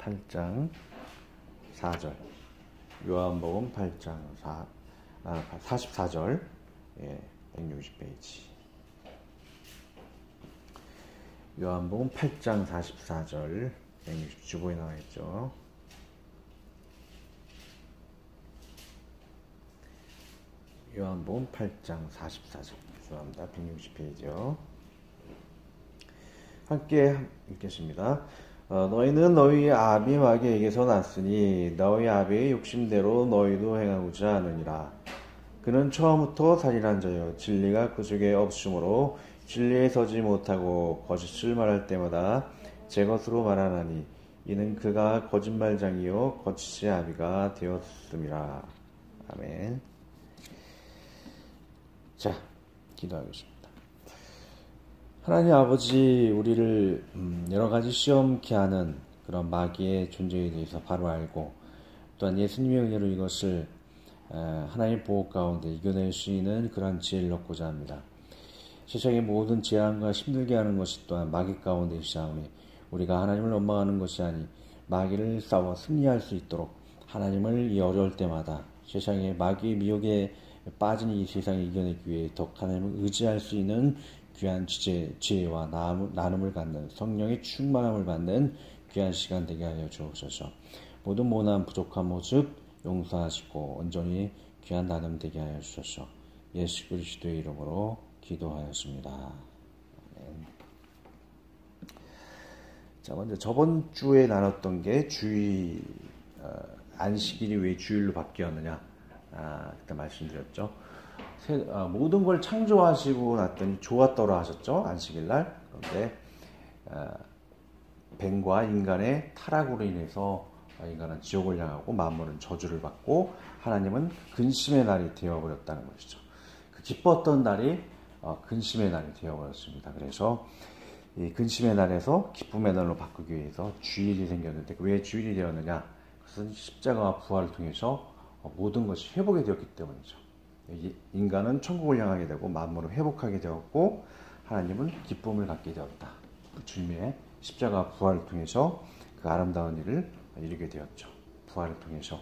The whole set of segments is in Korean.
8장 4절. 요한복음 8장 44절. 예, 160페이지. 요한복음 8장 44절. 160주보에 나와 있죠. 요한복음 8장 44절. 죄송합니다. 160페이지요. 함께 읽겠습니다. 너희는 너희 아비 마귀에게서 났으니 너희 아비의 욕심대로 너희도 행하고자 하느니라. 그는 처음부터 살인한 자여 진리가 그 속에 없으므로 진리에 서지 못하고 거짓을 말할 때마다 제 것으로 말하나니 이는 그가 거짓말장이요 거짓의 아비가 되었음이라. 아멘. 자, 기도하겠습니다. 하나님 아버지, 우리를 여러 가지 시험케 하는 그런 마귀의 존재에 대해서 바로 알고 또한 예수님의 은혜로 이것을 하나님의 보호 가운데 이겨낼 수 있는 그런 지혜를 얻고자 합니다. 세상의 모든 재앙과 힘들게 하는 것이 또한 마귀 가운데 있사오니 우리가 하나님을 원망하는 것이 아니 마귀를 싸워 승리할 수 있도록 하나님을 이 어려울 때마다 세상의 마귀의 미혹에 빠진 이 세상을 이겨내기 위해 더욱 하나님을 의지할 수 있는 귀한 지혜와 나눔을 갖는 성령의 충만함을 받는 귀한 시간 되게 하여 주옵소서. 모든 모난 부족한 모습 용서하시고 온전히 귀한 나눔 되게 하여 주소서. 예수 그리스도의 이름으로 기도하였습니다. 아멘. 자, 먼저 저번 주에 나눴던 게 주일 안식일이 왜 주일로 바뀌었느냐 그때 말씀드렸죠. 모든 걸 창조하시고 났더니 좋았더라 하셨죠. 안식일날. 그런데 뱀과 인간의 타락으로 인해서 인간은 지옥을 향하고 만물은 저주를 받고 하나님은 근심의 날이 되어버렸다는 것이죠. 그 기뻤던 날이 근심의 날이 되어버렸습니다. 그래서 이 근심의 날에서 기쁨의 날로 바꾸기 위해서 주일이 생겼는데 왜 주일이 되었느냐? 그것은 십자가와 부활을 통해서 모든 것이 회복이 되었기 때문이죠. 인간은 천국을 향하게 되고 만물을 회복하게 되었고 하나님은 기쁨을 갖게 되었다. 주님의 십자가 부활을 통해서 그 아름다운 일을 이루게 되었죠. 부활을 통해서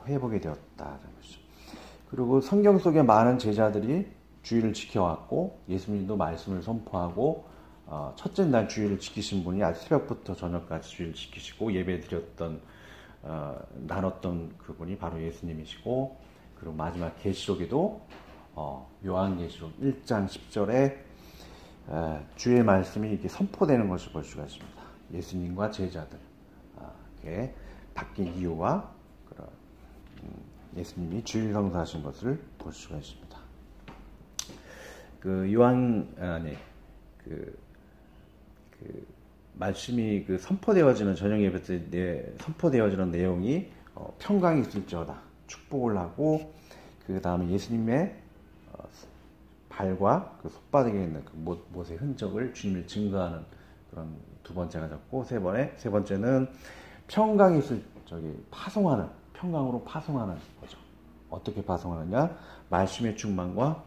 회복이 되었다는 것이죠. 그리고 성경 속에 많은 제자들이 주일을 지켜왔고 예수님도 말씀을 선포하고 첫째 날 주일을 지키신 분이 아주 새벽부터 저녁까지 주일을 지키시고 예배 드렸던 나눴던 그분이 바로 예수님이시고 그리고 마지막 계시록에도 요한계시록 1장 10절에 주의 말씀이 이렇게 선포되는 것을 볼 수가 있습니다. 예수님과 제자들 이렇게 바뀐 이유와 그런 예수님이 주일 성사하신 것을 볼 수가 있습니다. 그 말씀이 그 선포되어지는 저녁 예배 때 선포되어지는 내용이 평강이 있을지어다. 축복을 하고 그 다음에 예수님의 발과 그 손바닥에 있는 그 못의 흔적을 주님을 증거하는 그런 두 번째가 적고 세 번째는 평강이 있을 파송하는 평강으로 파송하는 거죠. 어떻게 파송하느냐? 말씀의 충만과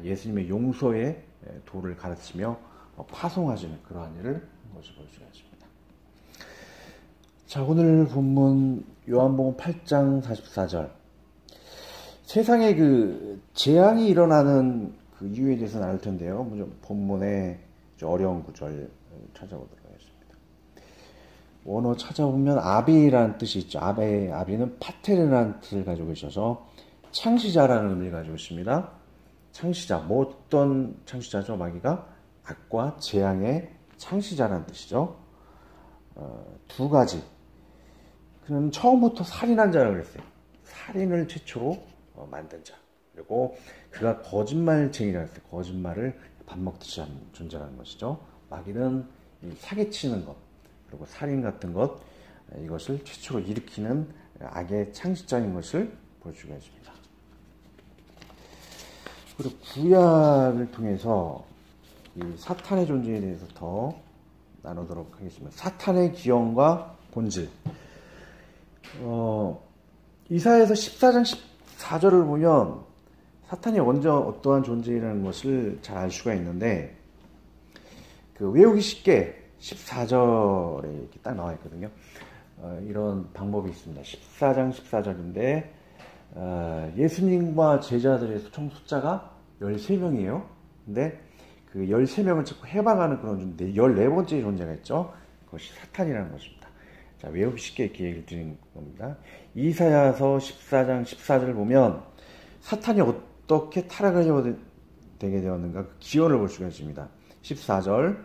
예수님의 용서의 도를 가르치며 파송하시는 그러한 일을 것을 볼 수가 있습니다. 자, 오늘 본문 요한복음 8장 44절. 세상에 그 재앙이 일어나는 그 이유에 대해서 나눌 텐데요. 먼저 본문의 어려운 구절 찾아보도록 하겠습니다. 원어 찾아보면 아비라는 뜻이 있죠. 아비는 파테르라는 뜻을 가지고 있어서 창시자라는 의미를 가지고 있습니다. 창시자, 어떤 창시자죠? 마귀가 악과 재앙의 창시자라는 뜻이죠. 두 가지. 그는 처음부터 살인한 자라고 그랬어요. 살인을 최초로 만든 자. 그리고 그가 거짓말쟁이라고 했어요. 거짓말을 밥 먹듯이 하는 존재라는 것이죠. 마귀는 이 사기치는 것, 그리고 살인 같은 것, 이것을 최초로 일으키는 악의 창시자인 것을 볼 수가 있습니다. 그리고 구약을 통해서 이 사탄의 존재에 대해서 더 나누도록 하겠습니다. 사탄의 기형과 본질. 이사야서 14장 14절을 보면 사탄이 먼저 어떠한 존재라는 것을 잘 알 수가 있는데 그 외우기 쉽게 14절에 이렇게 딱 나와 있거든요. 이런 방법이 있습니다. 14장 14절인데 예수님과 제자들의 총 숫자가 13명이에요. 근데 그 13명을 자꾸 해방하는 그런 존재, 14번째 존재가 있죠. 그것이 사탄이라는 것입니다. 자, 외우기 쉽게 이렇게 얘기를 드리는 겁니다. 이사야서 14장 14절을 보면 사탄이 어떻게 타락하게 되게 되었는가 그 기원을 볼 수가 있습니다. 14절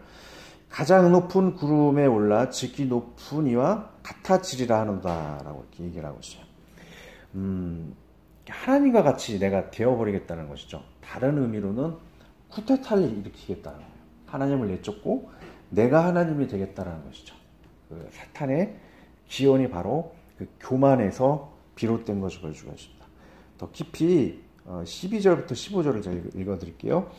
가장 높은 구름에 올라 지극히 높은 이와 같아지리라 하노다 라고 이렇게 얘기를 하고 있어요. 하나님과 같이 내가 되어버리겠다는 것이죠. 다른 의미로는 쿠데타를 일으키겠다는 거예요. 하나님을 내쫓고 내가 하나님이 되겠다는 것이죠. 그 사탄의 기원이 바로 그 교만에서 비롯된 것을 볼 수가 있습니다. 더 깊이 12절부터 15절을 제가 읽어드릴게요.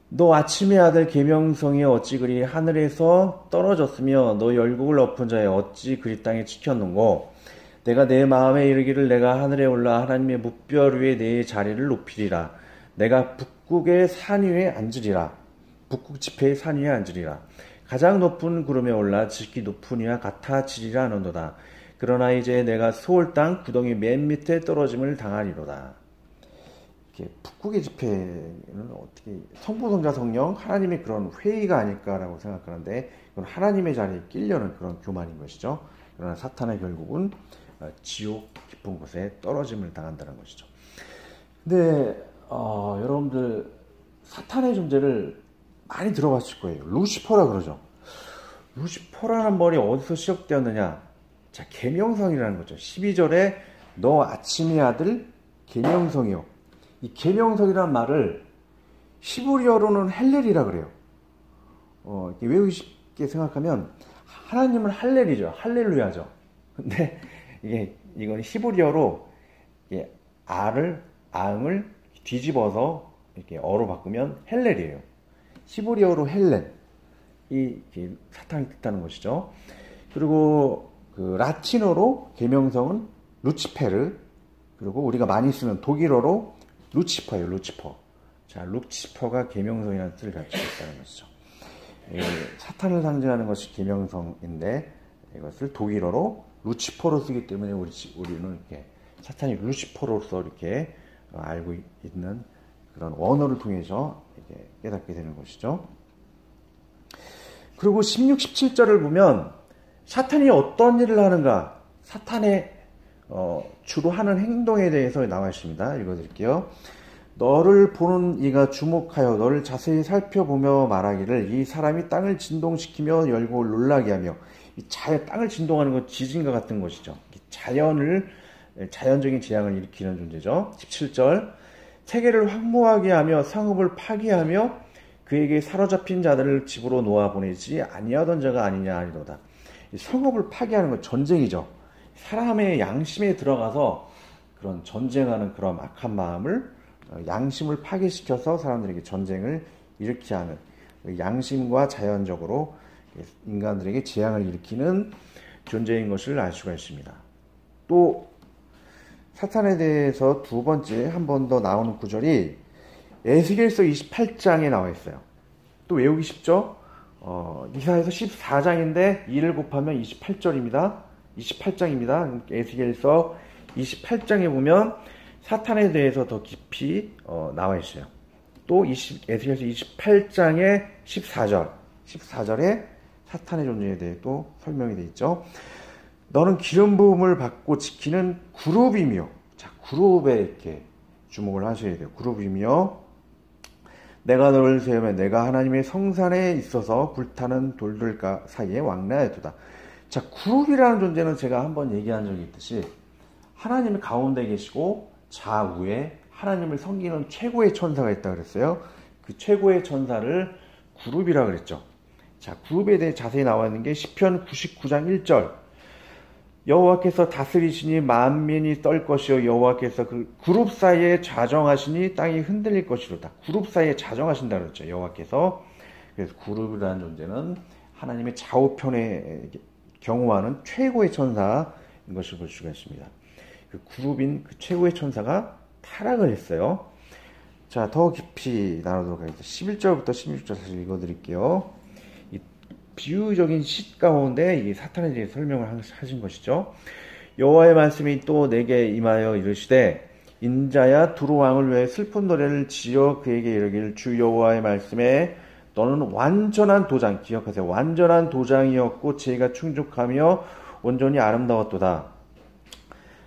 너 아침의 아들 계명성이 어찌 그리 하늘에서 떨어졌으며 너 열국을 엎은 자에 어찌 그리 땅에 지켰는고 내가 내 마음에 이르기를 내가 하늘에 올라 하나님의 무별 위에 내 자리를 높이리라. 내가 북극의 산 위에 앉으리라. 북극 지폐의 산 위에 앉으리라. 가장 높은 구름에 올라 지극히 높은 이와 같아지리라 하는도다. 그러나 이제 내가 소울 땅 구덩이 맨 밑에 떨어짐을 당하리로다. 이렇게 북극의 지폐는 어떻게 성부 성자 성령 하나님의 그런 회의가 아닐까라고 생각하는데 이건 하나님의 자리에 끼려는 그런 교만인 것이죠. 그러나 사탄의 결국은 지옥 깊은 곳에 떨어짐을 당한다는 것이죠. 근데 여러분들 사탄의 존재를 많이 들어봤을 거예요. 루시퍼라 그러죠. 루시퍼라는 말이 어디서 시작되었느냐? 자, 계명성이라는 거죠. 12절에 너 아침의 아들 계명성이요. 이 계명성이라는 말을 히브리어로는 헬렐이라 그래요. 이렇게 외우기 쉽게 생각하면 하나님은 할렐이죠. 할렐루야죠. 근데 이건 히브리어로 앙을 뒤집어서 이렇게 어로 바꾸면 헬렐이에요. 히브리어로 헬렐. 이 사탄이 뜻하는 것이죠. 그리고 그 라틴어로 계명성은 루치페르. 그리고 우리가 많이 쓰는 독일어로 루치퍼예요. 루치퍼. 자, 루치퍼가 계명성이라는 뜻을 가지고 있다는 것이죠. 사탄을 상징하는 것이 계명성인데 이것을 독일어로 루치퍼로 쓰기 때문에 우리는 이렇게 사탄이 루시퍼로서 이렇게 알고 있는 그런 언어를 통해서 이렇게 깨닫게 되는 것이죠. 그리고 16, 17절을 보면 사탄이 어떤 일을 하는가, 사탄의 주로 하는 행동에 대해서 나와 있습니다. 읽어드릴게요. 너를 보는 이가 주목하여 너를 자세히 살펴보며 말하기를 이 사람이 땅을 진동시키며 열고 놀라게 하며 땅을 진동하는 건 지진과 같은 것이죠. 자연적인 재앙을 일으키는 존재죠. 17절 세계를 황무하게 하며 성읍을 파괴하며 그에게 사로잡힌 자들을 집으로 놓아보내지 아니하던 자가 아니냐 하리로다. 성읍을 파괴하는 건 전쟁이죠. 사람의 양심에 들어가서 그런 전쟁하는 그런 악한 마음을 양심을 파괴시켜서 사람들에게 전쟁을 일으키게 하는 양심과 자연적으로 인간들에게 재앙을 일으키는 존재인 것을 알 수가 있습니다. 또 사탄에 대해서 두 번째 한 번 더 나오는 구절이 에스겔서 28장에 나와 있어요. 또 외우기 쉽죠? 이사야서 14장인데 2를 곱하면 28절입니다. 28장입니다. 에스겔서 28장에 보면 사탄에 대해서 더 깊이 나와 있어요. 또 에스겔서 28장의 14절에 사탄의 존재에 대해 또 설명이 되어 있죠. 너는 기름 부음을 받고 지키는 그룹이며, 자, 그룹에 이렇게 주목을 하셔야 돼요. 그룹이며, 내가 너를 세우며 내가 하나님의 성산에 있어서 불타는 돌들 사이에 왕래하였도다. 자, 그룹이라는 존재는 제가 한번 얘기한 적이 있듯이 하나님의 가운데 계시고 좌우에 하나님을 섬기는 최고의 천사가 있다 그랬어요. 그 최고의 천사를 그룹이라 그랬죠. 자, 그룹에 대해 자세히 나와 있는 게 시편 99장 1절. 여호와께서 다스리시니 만민이 떨 것이요 여호와께서 그 그룹 사이에 자정하시니 땅이 흔들릴 것이로다. 그룹 사이에 자정하신다 그랬죠. 여호와께서. 그래서 그룹이라는 존재는 하나님의 좌우편에 경호하는 최고의 천사인 것을 볼 수가 있습니다. 그 그룹인 그 최고의 천사가 타락을 했어요. 자, 더 깊이 나누도록 하겠습니다. 11절부터 16절 사실 읽어드릴게요. 비유적인 시 가운데 이 사탄에 대해 설명을 하신 것이죠. 여호와의 말씀이 또 내게 임하여 이르시되 인자야 두루 왕을 위해 슬픈 노래를 지어 그에게 이르기를 주 여호와의 말씀에 너는 완전한 도장, 기억하세요. 완전한 도장이었고 지혜가 충족하며 온전히 아름다웠도다.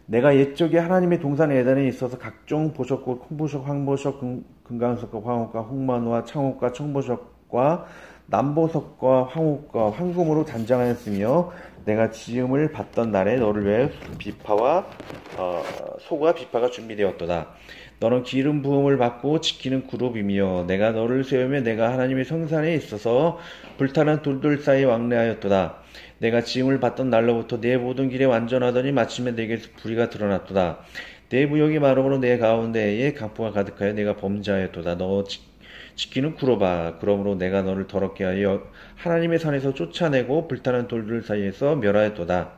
내가 옛적에 하나님의 동산 에덴에 있어서 각종 보석과 콩보석, 황보석, 금강석과 황옥과 홍만호와 창옥과 청보석과 남보석과 황옥과 황금으로 단장하였으며 내가 지음을 받던 날에 너를 위해 비파와 소가 비파가 준비되었도다. 너는 기름 부음을 받고 지키는 그룹이며 내가 너를 세우며 내가 하나님의 성산에 있어서 불타는 돌들 사이에 왕래하였도다. 내가 지음을 받던 날로부터 내 모든 길에 완전하더니 마침내 내게서 불의가 드러났도다. 내 부역이 마름으로 내 가운데에 강포가 가득하여 내가 범죄하였도다. 너 지키는 구로바. 그러므로 내가 너를 더럽게 하여 하나님의 산에서 쫓아내고 불타는 돌들 사이에서 멸하였도다.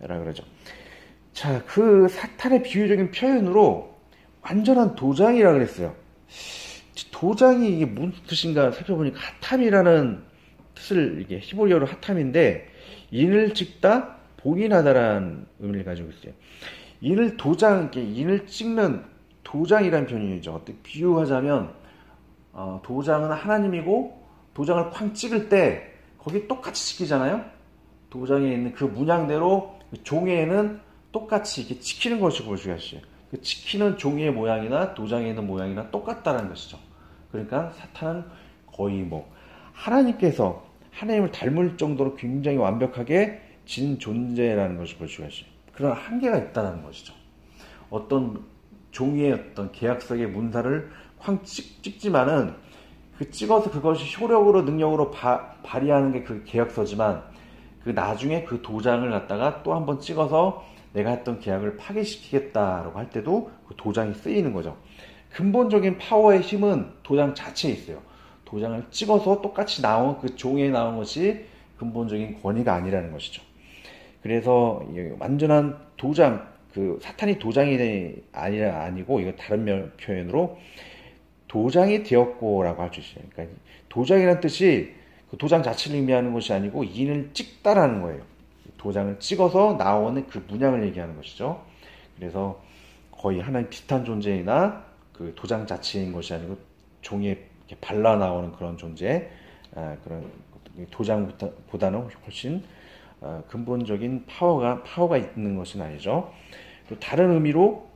라 그러죠. 자, 그 사탄의 비유적인 표현으로 완전한 도장이라 그랬어요. 도장이 이게 무슨 뜻인가 살펴보니까 하탐이라는 뜻을 이게 히브리어로 하탐인데 인을 찍다, 봉인하다라는 의미를 가지고 있어요. 인을 도장, 인을 찍는 도장이라는 표현이죠. 어떻게 비유하자면 도장은 하나님이고 도장을 쾅 찍을 때 거기 똑같이 찍히잖아요. 도장에 있는 그 문양대로 종이에는 똑같이 이렇게 찍히는 것을 볼 수가 있어요. 그 찍히는 종이의 모양이나 도장에 있는 모양이나 똑같다는 것이죠. 그러니까 사탄은 거의 하나님께서 하나님을 닮을 정도로 굉장히 완벽하게 진 존재라는 것을 볼 수가 있어요. 그런 한계가 있다는 것이죠. 어떤 종이의 어떤 계약서의 문사를 확 찍지만은 그 찍어서 그것이 효력으로 능력으로 발휘하는 게 그 계약서지만 그 나중에 그 도장을 갖다가 또 한번 찍어서 내가 했던 계약을 파기시키겠다라고 할 때도 그 도장이 쓰이는 거죠. 근본적인 파워의 힘은 도장 자체에 있어요. 도장을 찍어서 똑같이 나온 그 종이에 나온 것이 근본적인 권위가 아니라는 것이죠. 그래서 완전한 도장, 그 사탄이 도장이 아니고 이거 다른 표현으로 도장이 되었고라고 할 수 있어요. 그러니까 도장이라는 뜻이 그 도장 자체를 의미하는 것이 아니고 인을 찍다라는 거예요. 도장을 찍어서 나오는 그 문양을 얘기하는 것이죠. 그래서 거의 하나님 비슷한 존재이나 그 도장 자체인 것이 아니고 종이에 이렇게 발라 나오는 그런 존재, 그런 도장보다는 훨씬 근본적인 파워가 있는 것은 아니죠. 또 다른 의미로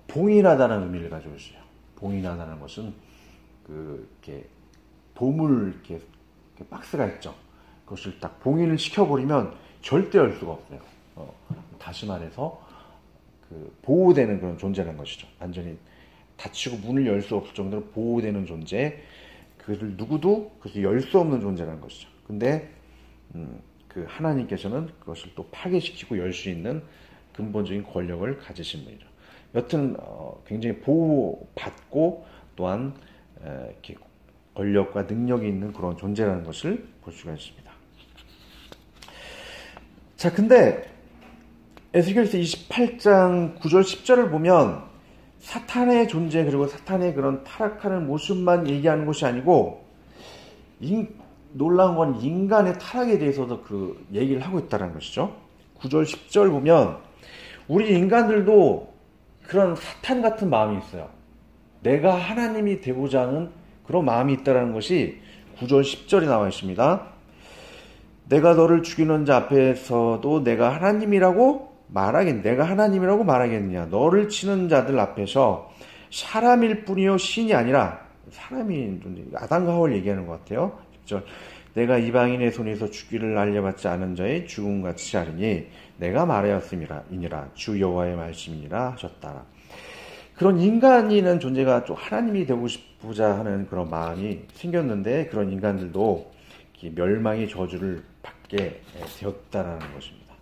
봉인하다는 의미를 가지고 있어요. 봉인하다는 것은 이렇게 보물 이렇게 박스가 있죠. 그것을 딱 봉인을 시켜버리면 절대 열 수가 없어요. 다시 말해서 보호되는 그런 존재라는 것이죠. 완전히 닫히고 문을 열 수 없을 정도로 보호되는 존재, 그것을 누구도 그것을 열 수 없는 존재라는 것이죠. 근데 그 하나님께서는 그것을 또 파괴시키고 열 수 있는 근본적인 권력을 가지신 분이죠. 여튼 굉장히 보호받고 또한 이렇게 권력과 능력이 있는 그런 존재라는 것을 볼 수가 있습니다. 자, 근데 에스겔서 28장 9절 10절을 보면 사탄의 존재 그리고 사탄의 그런 타락하는 모습만 얘기하는 것이 아니고 놀라운 건 인간의 타락에 대해서도 그 얘기를 하고 있다는 것이죠. 9절 10절 보면 우리 인간들도 그런 사탄 같은 마음이 있어요. 내가 하나님이 되고자 하는 그런 마음이 있다는 것이 9절 10절에 나와 있습니다. 내가 너를 죽이는 자 앞에서도 내가 하나님이라고 말하겠느냐. 너를 치는 자들 앞에서 사람일 뿐이요 신이 아니라, 사람이 아담과 하와를 얘기하는 것 같아요. 10절. 내가 이방인의 손에서 죽기를 알려받지 않은 자의 죽음같이 하리니 내가 말하였음이니라. 주 여호와의 말씀이니라 하셨다. 그런 인간이라는 존재가 좀 하나님이 되고 싶고자 하는 그런 마음이 생겼는데 그런 인간들도 멸망의 저주를 받게 되었다라는 것입니다.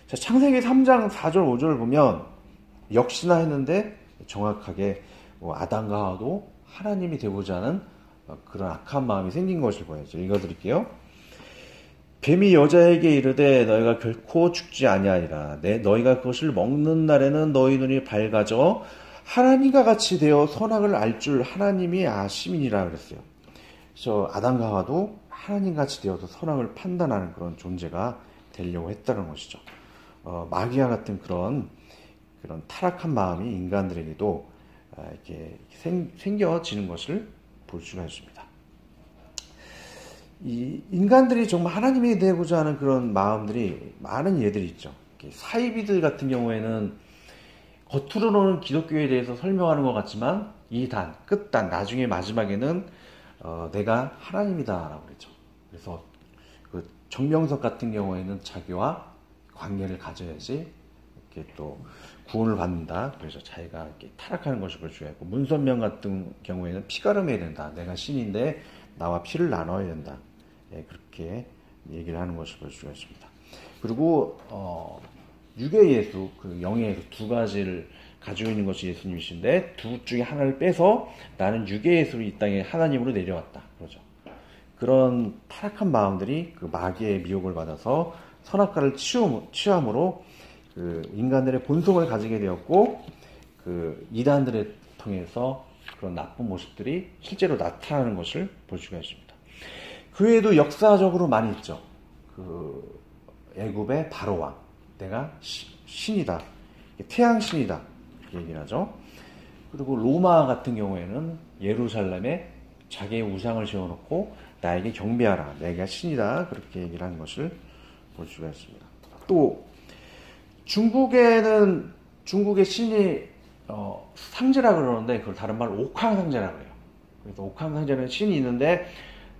자, 창세기 3장 4절 5절을 보면 역시나 했는데 정확하게 아담과 하와도 하나님이 되고자 하는 그런 악한 마음이 생긴 것을 보여요. 읽어드릴게요. 뱀이 여자에게 이르되 너희가 결코 죽지 아니하리라. 너희가 그것을 먹는 날에는 너희 눈이 밝아져 하나님과 같이 되어 선악을 알 줄 하나님이 아심이니라 그랬어요. 그래서 아담과 하와도 하나님같이 되어서 선악을 판단하는 그런 존재가 되려고 했다는 것이죠. 마귀와 같은 그런 타락한 마음이 인간들에게도 이렇게 생겨지는 것을 볼 수가 있습니다. 이 인간들이 정말 하나님이 되고자 하는 그런 마음들이 많은 예들이 있죠. 사이비들 같은 경우에는 겉으로는 기독교에 대해서 설명하는 것 같지만 이 단, 끝단, 나중에 마지막에는 내가 하나님이다라고 그랬죠. 그래서 그 정명석 같은 경우에는 자기와 관계를 가져야지 이렇게 또 구원을 받는다. 그래서 자기가 이렇게 타락하는 것을 볼 수가 있고, 문선명 같은 경우에는 피가름해야 된다. 내가 신인데 나와 피를 나눠야 된다. 예, 그렇게 얘기를 하는 것을 볼 수가 있습니다. 그리고 육의 예수, 그 영의 예수 두 가지를 가지고 있는 것이 예수님이신데 둘 중에 하나를 빼서 나는 육의 예수로 이 땅에 하나님으로 내려왔다. 그러죠. 그런 타락한 마음들이 그 마귀의 미혹을 받아서 선악과를 취함으로 그 인간들의 본성을 가지게 되었고, 그 이단들을 통해서 그런 나쁜 모습들이 실제로 나타나는 것을 볼 수가 있습니다. 그 외에도 역사적으로 많이 있죠. 그 애굽의 바로왕, 내가 신이다, 태양신이다 이렇게 얘기를 하죠. 그리고 로마 같은 경우에는 예루살렘에 자기의 우상을 세워놓고 나에게 경배하라, 내가 신이다, 그렇게 얘기를 하는 것을 볼 수가 있습니다. 또 중국의 신이 상제라 그러는데 그걸 다른 말로 옥황상제라 그래요. 그래서 옥황상제는 신이 있는데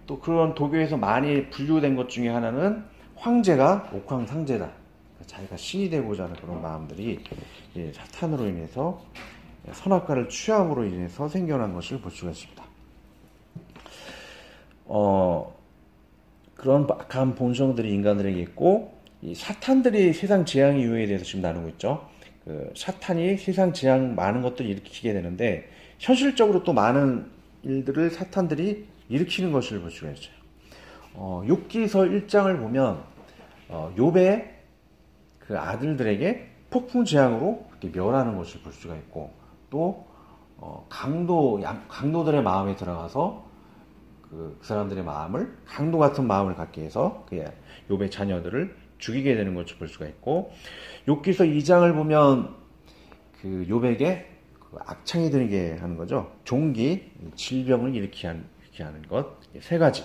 또 그런 도교에서 많이 분류된 것 중에 하나는 황제가 옥황상제다. 자기가 신이 되고자 하는 그런 마음들이 사탄으로 인해서 선악과를 취함으로 인해서 생겨난 것을 볼 수가 있습니다. 그런 악한 본성들이 인간들에게 있고, 이 사탄들이 세상 재앙의 이유에 대해서 지금 나누고 있죠. 그 사탄이 세상 재앙 많은 것들을 일으키게 되는데 현실적으로 또 많은 일들을 사탄들이 일으키는 것을 볼 수가 있어요. 욥기서 1장을 보면 욥의 그 아들들에게 폭풍 재앙으로 그렇게 멸하는 것을 볼 수가 있고, 또 강도들의 마음에 들어가서 그 사람들의 마음을, 강도 같은 마음을 갖게 해서 그 욥의 자녀들을 죽이게 되는 것을 볼 수가 있고, 욥기서 2장을 보면 그 욥에게 그 악창이 들게 하는 거죠. 종기, 질병을 일으키게 하는 것, 세 가지.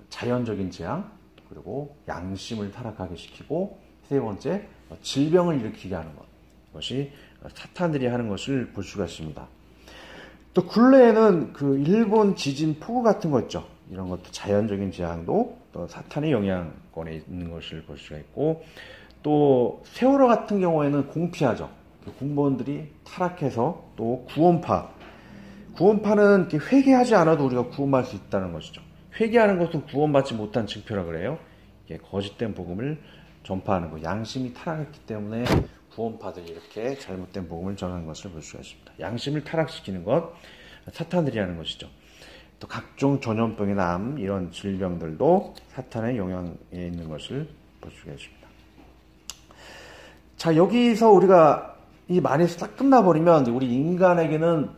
자연적인 재앙, 그리고 양심을 타락하게 시키고, 세 번째 질병을 일으키게 하는 것. 이것이 사탄들이 하는 것을 볼 수가 있습니다. 또 근래에는 그 일본 지진 폭우 같은 거 있죠. 이런 것도 자연적인 재앙도 또 사탄의 영향권에 있는 것을 볼 수가 있고, 또 세월호 같은 경우에는 공피하죠. 공무원들이 타락해서 또 구원파는 이렇게 회개하지 않아도 우리가 구원받을 수 있다는 것이죠. 회개하는 것은 구원받지 못한 증표라 그래요. 이게 거짓된 복음을 전파하는 거, 양심이 타락했기 때문에 구원파들이 이렇게 잘못된 복음을 전하는 것을 볼 수가 있습니다. 양심을 타락시키는 것, 사탄들이 하는 것이죠. 또 각종 전염병이나 암, 이런 질병들도 사탄의 영향에 있는 것을 볼 수가 있습니다. 자, 여기서 우리가 이 말에서 딱 끝나버리면 우리 인간에게는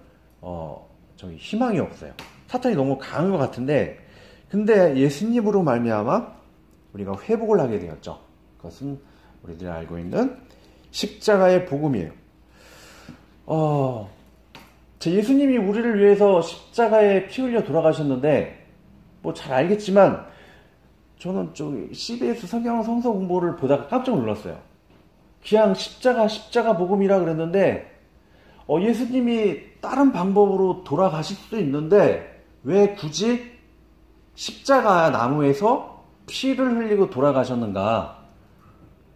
희망이 없어요. 사탄이 너무 강한 것 같은데, 근데 예수님으로 말미암아 우리가 회복을 하게 되었죠. 그것은 우리들이 알고 있는 십자가의 복음이에요. 예수님이 우리를 위해서 십자가에 피 흘려 돌아가셨는데, 뭐 잘 알겠지만, 저는 CBS 성경 성서 공부를 보다가 깜짝 놀랐어요. 그냥 십자가 복음이라 그랬는데, 예수님이 다른 방법으로 돌아가실 수도 있는데, 왜 굳이 십자가 나무에서 피를 흘리고 돌아가셨는가?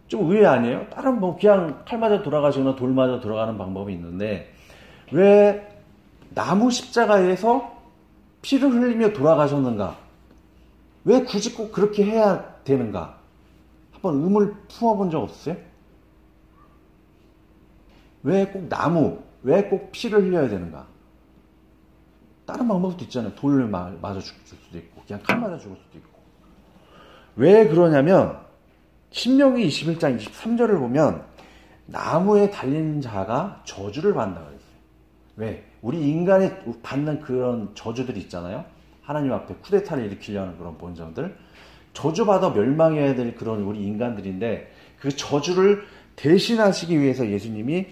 좀 의외 아니에요? 다른 그냥 칼 맞아 돌아가시거나 돌 맞아 돌아가는 방법이 있는데, 왜 나무 십자가에서 피를 흘리며 돌아가셨는가? 왜 굳이 꼭 그렇게 해야 되는가? 한번 의문을 품어본 적 없으세요? 왜 꼭 왜 꼭 피를 흘려야 되는가? 다른 방법도 있잖아요. 돌을 맞아 죽을 수도 있고, 그냥 칼 맞아 죽을 수도 있고. 왜 그러냐면, 신명기 21장 23절을 보면, 나무에 달린 자가 저주를 받는다고 했어요. 왜? 우리 인간이 받는 그런 저주들이 있잖아요. 하나님 앞에 쿠데타를 일으키려는 그런 본성들, 저주받아 멸망해야 될 그런 우리 인간들인데 그 저주를 대신하시기 위해서 예수님이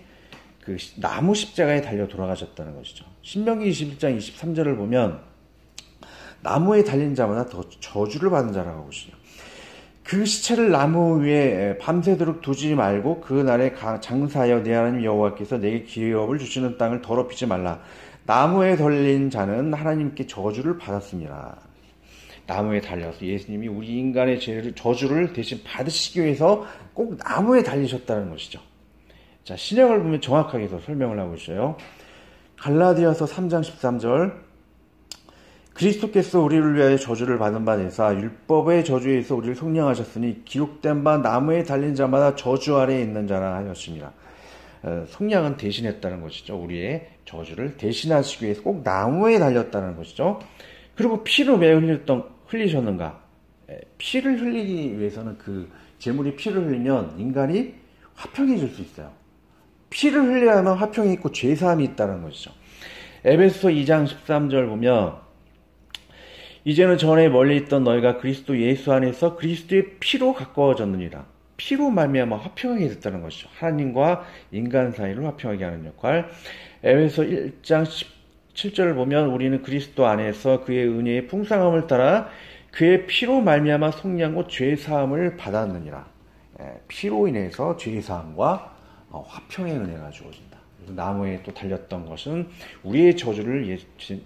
그 나무 십자가에 달려 돌아가셨다는 것이죠. 신명기 21장 23절을 보면 나무에 달린 자마다 더 저주를 받은 자라고 하고 있어요. 그 시체를 나무 위에 밤새도록 두지 말고 그 날에 장사하여 내 하나님 여호와께서 내게 기업을 주시는 땅을 더럽히지 말라. 나무에 달린 자는 하나님께 저주를 받았습니다. 나무에 달려서 예수님이 우리 인간의 저주를 대신 받으시기 위해서 꼭 나무에 달리셨다는 것이죠. 자, 신약을 보면 정확하게 더 설명을 하고 있어요. 갈라디아서 3장 13절 그리스도께서 우리를 위하여 저주를 받은 바 되사 율법의 저주에서 우리를 속량하셨으니 기록된 바 나무에 달린 자마다 저주 아래에 있는 자라 하였습니다. 속량은 대신했다는 것이죠. 우리의 저주를 대신하시기 위해서 꼭 나무에 달렸다는 것이죠. 그리고 피로 왜 흘리셨는가? 피를 흘리기 위해서는 그 제물이 피를 흘리면 인간이 화평해질 수 있어요. 피를 흘려야만 화평이 있고 죄사함이 있다는 것이죠. 에베소서 2장 13절 보면 이제는 전에 멀리 있던 너희가 그리스도 예수 안에서 그리스도의 피로 가까워졌느니라. 피로 말미암아 화평하게 됐다는 것이죠. 하나님과 인간 사이를 화평하게 하는 역할. 에베소 1장 17절을 보면 우리는 그리스도 안에서 그의 은혜의 풍성함을 따라 그의 피로 말미암아 속량고 죄사함을 받았느니라. 피로 인해서 죄사함과 화평의 은혜가 주어진다. 나무에 또 달렸던 것은 우리의 저주를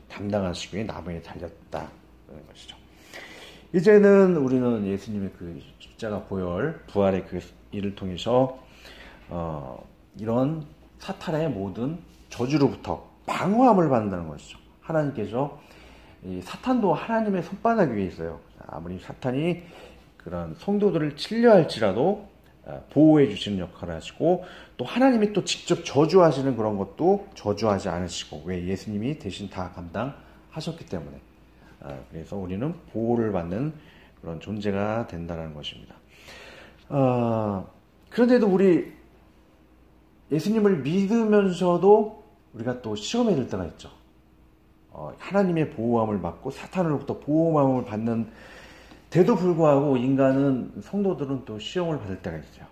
담당하시기 위해 나무에 달렸다. 것이죠. 이제는 우리는 예수님의 그 십자가 보혈, 부활의 그 일을 통해서 이런 사탄의 모든 저주로부터 방어함을 받는다는 것이죠. 하나님께서 이 사탄도 하나님의 손바닥 위에 있어요. 아무리 사탄이 그런 성도들을 치려 할지라도 보호해 주시는 역할을 하시고 또 하나님이 또 직접 저주하시는 그런 것도 저주하지 않으시고 왜 예수님이 대신 다 감당하셨기 때문에 그래서 우리는 보호를 받는 그런 존재가 된다는 것입니다. 그런데도 우리 예수님을 믿으면서도 우리가 또 시험에 들 때가 있죠. 하나님의 보호함을 받고 사탄으로부터 보호함을 받는 데도 불구하고 인간은 성도들은 또 시험을 받을 때가 있어요.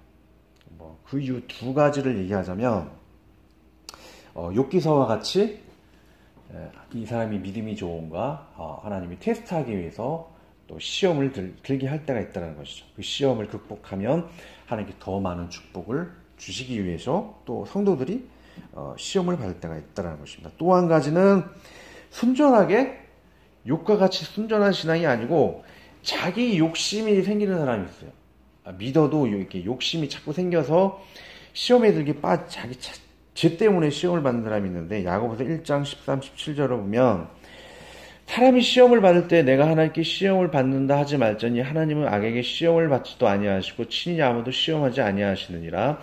그 이유 두 가지를 얘기하자면 욥기서와 같이 이 사람이 믿음이 좋은가 하나님이 테스트하기 위해서 또 시험을 들게 할 때가 있다는 것이죠. 그 시험을 극복하면 하나님께 더 많은 축복을 주시기 위해서 또 성도들이 시험을 받을 때가 있다는 것입니다. 또 한 가지는 순전하게 욥과 같이 순전한 신앙이 아니고 자기 욕심이 생기는 사람이 있어요. 믿어도 이렇게 욕심이 자꾸 생겨서 시험에 들게 자기 죄 때문에 시험을 받는 사람이 있는데 야고보서 1장 13, 17절을 보면 사람이 시험을 받을 때 내가 하나님께 시험을 받는다 하지 말자니 하나님은 악에게 시험을 받지도 아니하시고 친히 아무도 시험하지 아니하시느니라.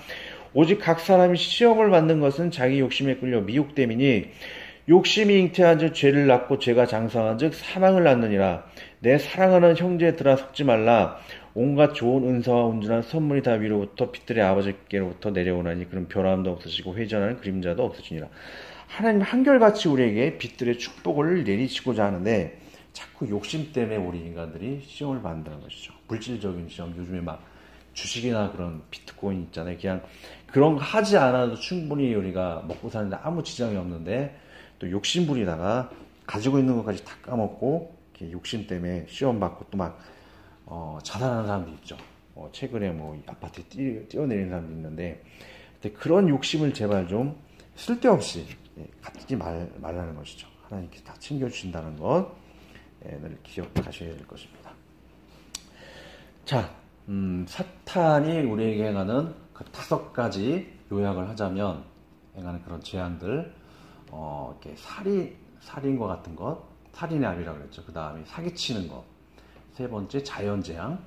오직 각 사람이 시험을 받는 것은 자기 욕심에 끌려 미혹됨이니 욕심이 잉태한 즉 죄를 낳고 죄가 장성한 즉 사망을 낳느니라. 내 사랑하는 형제들아 속지 말라. 온갖 좋은 은사와 온전한 선물이 다 위로부터 빛들의 아버지께로부터 내려오나니 그런 변함도 없으시고 회전하는 그림자도 없으시니라. 하나님 한결같이 우리에게 빛들의 축복을 내리시고자 하는데 자꾸 욕심 때문에 우리 인간들이 시험을 받는다는 것이죠. 물질적인 시험, 요즘에 막 주식이나 그런 비트코인 있잖아요. 그냥 그런 거 하지 않아도 충분히 우리가 먹고 사는데 아무 지장이 없는데 또 욕심 부리다가 가지고 있는 것까지 다 까먹고 이렇게 욕심 때문에 시험 받고 또 막 자살하는 사람도 있죠. 최근에 뭐 아파트에 뛰어내리는 사람도 있는데 그런 욕심을 제발 좀 쓸데없이 갖지 말라는 것이죠. 하나님께 다 챙겨주신다는 것 늘 기억하셔야 될 것입니다. 자, 사탄이 우리에게 행하는 그 5가지 요약을 하자면 행하는 그런 재앙들, 이렇게 살인과 같은 것, 살인의 압이라고 그랬죠. 그 다음에 사기치는 것, 세 번째 자연재앙,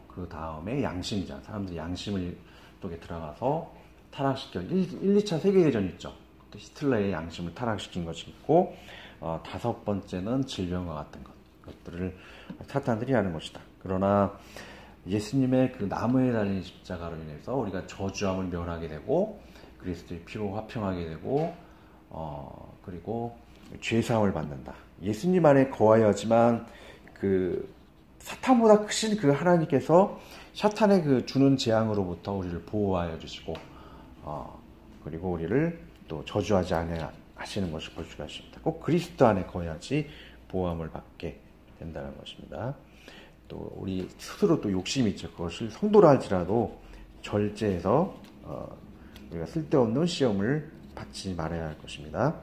그 다음에 양심재앙, 사람들이 양심을 속에 들어가서 타락시켜 2차 세계대전 있죠. 히틀러의 양심을 타락시킨 것이 있고 5번째는 질병과 같은 것들을 사탄들이 하는 것이다. 그러나 예수님의 그 나무에 달린 십자가로 인해서 우리가 저주함을 멸하게 되고 그리스도의 피로 화평하게 되고 그리고 죄사함을 받는다. 예수님 안에 거하여야지만 그 사탄보다 크신 그 하나님께서 사탄의 그 주는 재앙으로부터 우리를 보호하여 주시고 그리고 우리를 또 저주하지 않으시는 것을 볼 수가 있습니다. 꼭 그리스도 안에 거해야지 보호함을 받게 된다는 것입니다. 또 우리 스스로 또 욕심이 있죠. 그것을 성도라 할지라도 절제해서 우리가 쓸데없는 시험을 받지 말아야 할 것입니다.